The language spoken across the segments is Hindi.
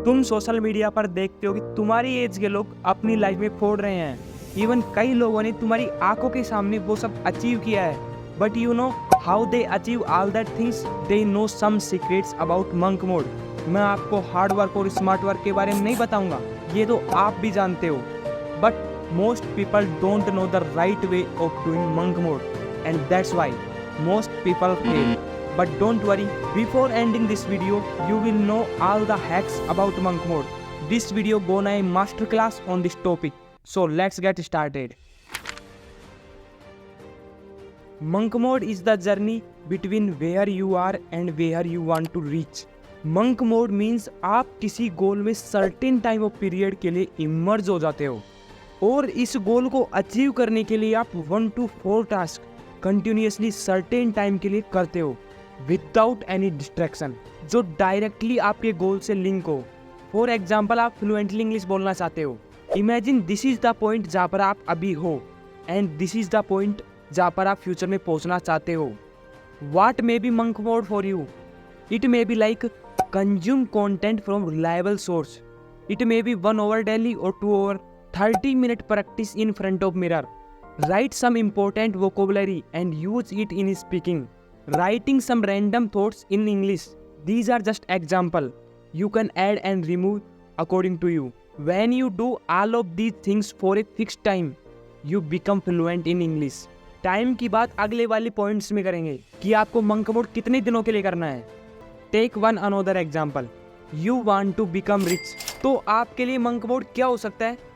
तुम सोशल मीडिया पर देखते हो कि तुम्हारी एज के लोग अपनी लाइफ में फोड़ रहे हैं। इवन कई लोगों ने तुम्हारी आंखों के सामने वो सब अचीव किया है, but you know how they achieve all that things? They know some secrets about monk mode. मैं आपको हार्ड वर्क और स्मार्ट वर्क के बारे में नहीं बताऊंगा, ये तो आप भी जानते हो, but most people don't know the right way of doing monk mode, and that's why most people fail. But don't worry, before ending this video you will know all the hacks about monk mode. This video gonna a masterclass on this topic, so let's get started. Monk mode is the journey between where you are and where you want to reach. Monk mode means आप किसी गोल में certain time of period के लिए इमर्ज हो जाते हो, और इस गोल को अचीव करने के लिए आप 1 to 4 task continuously certain time के लिए करते हो विदाउट एनी डिस्ट्रैक्शन, जो डायरेक्टली आपके गोल से लिंक हो। फॉर एग्जाम्पल, आप फ्लुएंटली इंग्लिश बोलना चाहते हो। Imagine this is the point जहाँ पर आप अभी हो, and this is the point जहाँ पर आप फ्यूचर में पहुँचना चाहते हो। What may be monk mode for you? It may be like consume content from reliable source. It may B 1 hour daily or 2 hour 30-minute practice in front of mirror. Write some important vocabulary and use it in speaking. Writing some random thoughts in English. These are just example. You can add and remove according to you. When you do all of these things for a fixed time, you become fluent in English. Time की बात अगले वाले पॉइंट्स में करेंगे कि आपको मंक मोड कितने दिनों के लिए करना है। Take one another example, you want to become rich. तो आपके लिए मंक मोड क्या हो सकता है?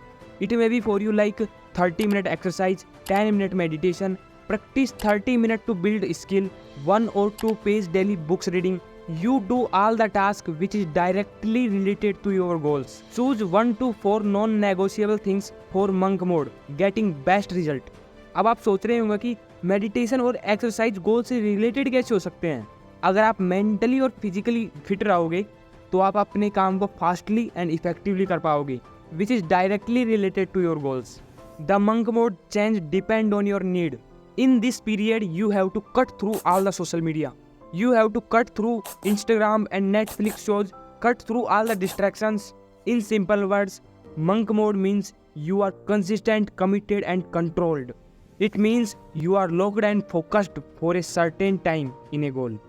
It may be for you like 30-minute exercise, 10-minute meditation, practice 30 minutes to build skill, 1 or 2 page daily books reading. You do all the tasks which is directly related to your goals. Choose 1 to 4 non-negotiable things for monk mode, getting best result. अब आप सोच रहे होंगे कि मेडिटेशन और एक्सरसाइज गोल से रिलेटेड कैसे हो सकते हैं? अगर आप मेंटली और फिजिकली फिट रहोगे तो आप अपने काम को फास्टली एंड इफेक्टिवली कर पाओगे, which is directly related to your goals. The monk mode change depend on your need. In this period, you have to cut through all the social media. You have to cut through Instagram and Netflix shows, cut through all the distractions. In simple words, monk mode means you are consistent, committed and controlled. It means you are locked and focused for a certain time in a goal.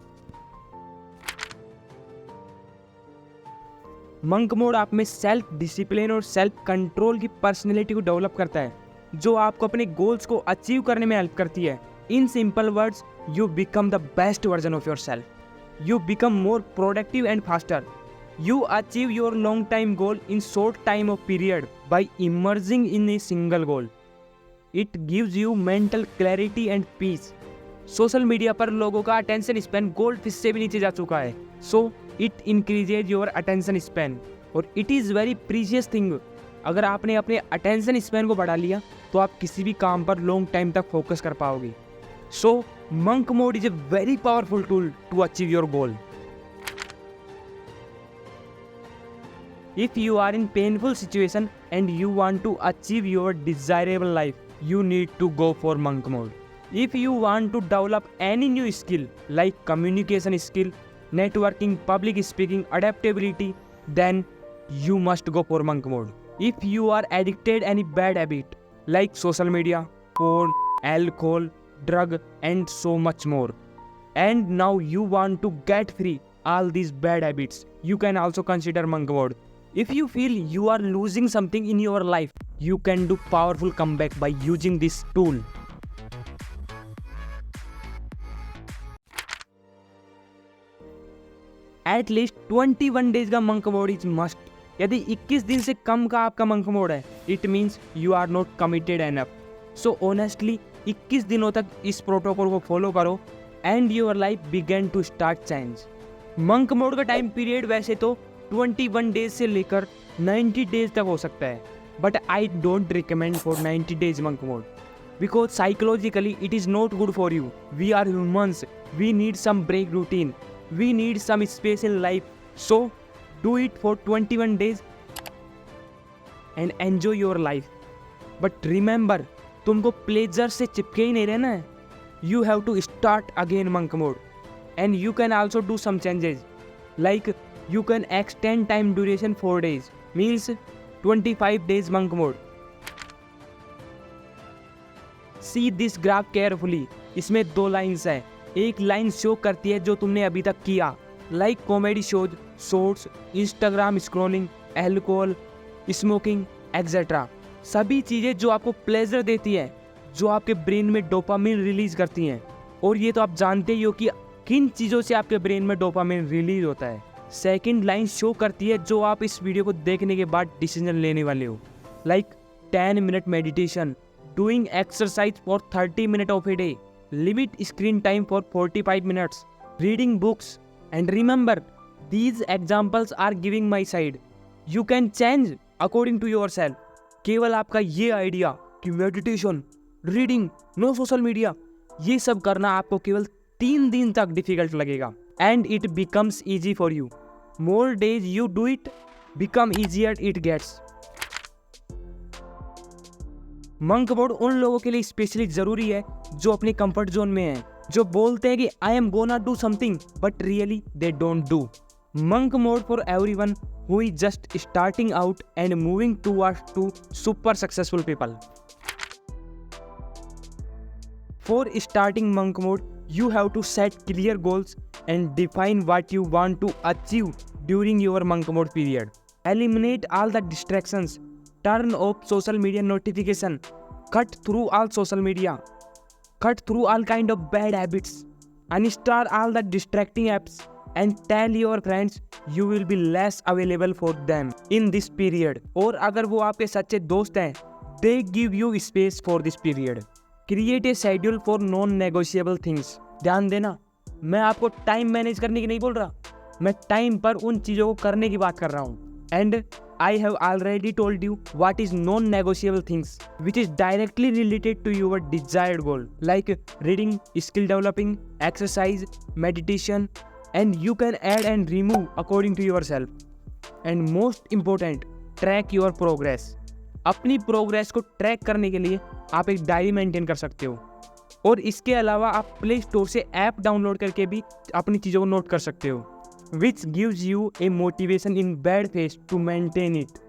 Monk mode आप में सेल्फ डिसिप्लिन और सेल्फ कंट्रोल की पर्सनैलिटी को डेवलप करता है, जो आपको अपने गोल्स को अचीव करने में हेल्प करती है। In simple words, you become the best version of your self. You become more productive and faster. You achieve your long time goal in short time of period by immersing in a single goal. It gives you mental clarity and peace. Social media पर लोगों का अटेंशन स्पैन गोल्ड फिश से भी नीचे जा चुका है. So it increases your attention span और it is very precious thing. अगर आपने अपने अटेंशन स्पैन को बढ़ा लिया तो आप किसी भी काम पर लॉन्ग टाइम तक फोकस कर पाओगे. सो monk mode is a very powerful tool to achieve your goal. If you are in painful situation and you want to achieve your desirable life, you need to go for monk mode. If you want to develop any new skill like communication skill, networking, public speaking, adaptability, then you must go for monk mode. If you are addicted any bad habit like social media, porn, alcohol, drug and so much more, and now you want to get free all these bad habits, you can also consider monk mode. If you feel you are losing something in your life, you can do powerful comeback by using this tool. At least 21 days का monk mode is must. यदि 21 दिन से कम का आपका monk mode है, it means you are not committed enough. So honestly 21 दिनों तक इस प्रोटोकॉल को फॉलो करो and your life begin to start change. Monk mode का टाइम पीरियड वैसे तो 21 डेज से लेकर 90 डेज तक हो सकता है, but I don't recommend for 90 days monk mode because psychologically it is not good for you. We are humans, we need some break routine, we need some space in life. So do it for 21 days and enjoy your life. But remember, तुमको प्लेजर से चिपके ही नहीं रहना है. You have to start again monk mode and you can also do some changes like You can extend time duration 4 days, means 25 days monk mode. See this graph carefully. इसमें 2 लाइन्स है. एक लाइन शो करती है जो तुमने अभी तक किया, like comedy shows, shorts, Instagram scrolling, alcohol, smoking etcetera. सभी चीज़ें जो आपको प्लेजर देती है, जो आपके ब्रेन में डोपामिन रिलीज करती हैं. और ये तो आप जानते ही हो कि किन चीज़ों से आपके ब्रेन में डोपामिन रिलीज होता है. सेकंड लाइन शो करती है जो आप इस वीडियो को देखने के बाद डिसीजन लेने वाले हो, like 10 minute meditation, doing exercise for 30 minute of a day, limit screen time for 45 minutes, reading books. And remember, these examples are giving my side. You can change according to yourself. केवल आपका ये आइडिया कि meditation, reading, no social media, ये सब करना आपको केवल 3 दिन तक डिफिकल्ट लगेगा. And it becomes easy for you. More days you do it, become easier it gets. Monk mode उन लोगों के लिए स्पेशली जरूरी है जो अपने कंफर्ट जोन में हैं, जो बोलते हैं कि I am gonna do something but really they don't do. Monk mode for everyone who is just starting out and moving towards to super successful people. For starting monk mode, you have to set clear goals and define what you want to achieve during your monk mode period. Eliminate all the distractions, turn off social media notification, cut through all social media, cut through all kind of bad habits, uninstall all the distracting apps, and tell your friends you will be less available for them in this period. और अगर वो आपके सच्चे दोस्त हैं, they give you space for this period. Create a schedule for non-negotiable things. ध्यान देना, मैं आपको टाइम मैनेज करने की नहीं बोल रहा, मैं टाइम पर उन चीज़ों को करने की बात कर रहा हूँ. And I have already told you what is non-negotiable things which is directly related to your desired goal, like reading, skill developing, exercise, meditation, and you can add and remove according to yourself. And most important, track your progress. अपनी प्रोग्रेस को ट्रैक करने के लिए आप एक डायरी मेंटेन कर सकते हो. और इसके अलावा आप प्ले स्टोर से ऐप डाउनलोड करके भी अपनी चीज़ों को नोट कर सकते हो, which gives you a motivation in bad phase to maintain it.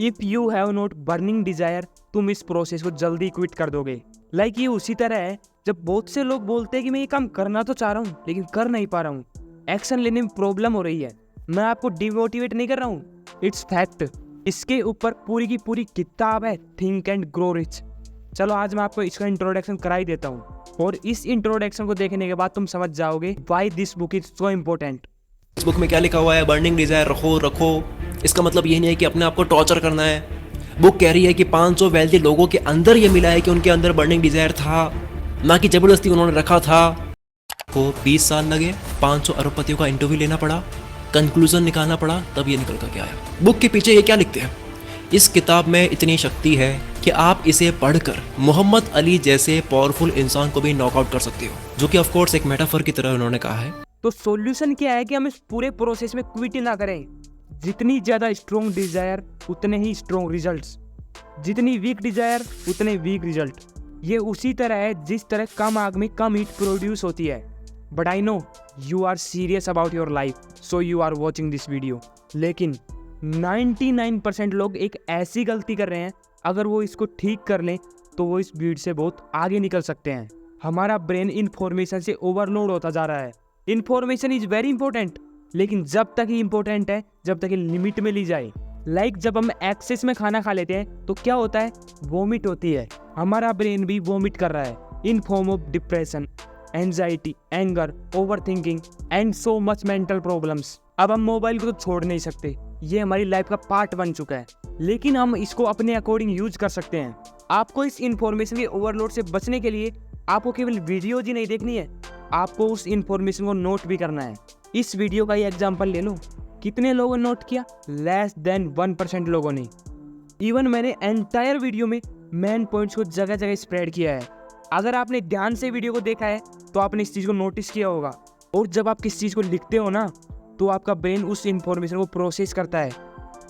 If you have not burning desire, तुम इस प्रोसेस को जल्दी क्विट कर दोगे. लाइक ये उसी तरह है जब बहुत से लोग बोलते हैं कि मैं ये काम करना तो चाह रहा हूँ लेकिन कर नहीं पा रहा हूँ, एक्शन लेने में प्रॉब्लम हो रही है. मैं आपको डिमोटिवेट नहीं कर रहा हूँ, इट्स फैक्ट. इसके ऊपर पूरी की पूरी किताब है, थिंक एंड ग्रो रिच. चलो आज मैं आपको इसका इंट्रोडक्शन करा ही देता हूँ, और इस इंट्रोडक्शन को देखने के बाद तुम समझ जाओगे why this book is so important. इस बुक में क्या लिखा हुआ है? बर्निंग डिजायर रखो. इसका मतलब ये नहीं है कि अपने आप को टॉर्चर करना है. बुक कह रही है कि 500 वेल्दी लोगों के अंदर ये मिला है कि उनके अंदर बर्निंग डिजायर था, ना कि जबरदस्ती उन्होंने रखा था. को 20 साल लगे, 500 अरबपतियों का इंटरव्यू लेना पड़ा, कंक्लूजन निकालना पड़ा, तब ये निकल कर के आया. बुक के पीछे ये क्या लिखते हैं? इस किताब में इतनी शक्ति है कि आप इसे पढ़कर मोहम्मद अली जैसे पावरफुल इंसान को भी नॉकआउट कर सकते हो, जो कि ऑफ कोर्स एक मेटाफर की तरह उन्होंने कहा है. तो सॉल्यूशन क्या है कि हम इस पूरे प्रोसेस में क्विट ना करें. जितनी ज़्यादा स्ट्रॉन्ग डिजायर उतने ही स्ट्रॉन्ग रिजल्ट्स, जितनी वीक डिजायर उतने वीक रिजल्ट. ये उसी तरह है जिस तरह कम आग में कम हीट प्रोड्यूस होती है. But I know you are serious about your life, so you are watching this video. लेकिन 99% लोग एक ऐसी गलती कर रहे हैं, अगर वो इसको ठीक कर लें तो वो इस भीड़ से बहुत आगे निकल सकते हैं. हमारा ब्रेन इन्फॉर्मेशन से ओवरलोड होता जा रहा है. इन्फॉर्मेशन इज वेरी इंपॉर्टेंट, लेकिन जब तक ही इंपॉर्टेंट है जब तक लिमिट में ली जाए. लाइक जब हम एक्सेस में खाना खा लेते हैं तो क्या होता है? वोमिट होती है. हमारा ब्रेन भी वोमिट कर रहा है in form of depression, anxiety, anger, over thinking and so much mental problems. अब हम मोबाइल को तो छोड़ नहीं सकते, ये हमारी लाइफ का पार्ट बन चुका है, लेकिन हम इसको अपने अकॉर्डिंग यूज कर सकते हैं. आपको इस इंफॉर्मेशन के ओवरलोड से बचने के लिए आपको केवल वीडियोज ही नहीं देखनी है, आपको उस इंफॉर्मेशन को नोट भी करना है. इस वीडियो का ही एग्जाम्पल ले लो, कितने लोगों ने नोट किया? लेस देन 1% लोगों ने. इवन मैंने एंटायर वीडियो में मेन पॉइंट्स को जगह जगह स्प्रेड किया है. अगर आपने ध्यान से वीडियो को देखा है तो आपने इस चीज़ को नोटिस किया होगा. और जब आप किसी चीज़ को लिखते हो ना, तो आपका ब्रेन उस इंफॉर्मेशन को प्रोसेस करता है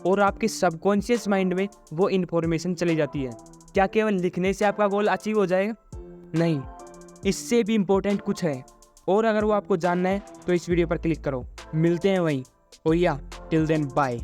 और आपके सबकॉन्शियस माइंड में वो इंफॉर्मेशन चली जाती है. क्या केवल लिखने से आपका गोल अचीव हो जाएगा? नहीं, इससे भी इम्पोर्टेंट कुछ है. और अगर वो आपको जानना है तो इस वीडियो पर क्लिक करो। मिलते हैं वहीं, और या टिल देन बाय।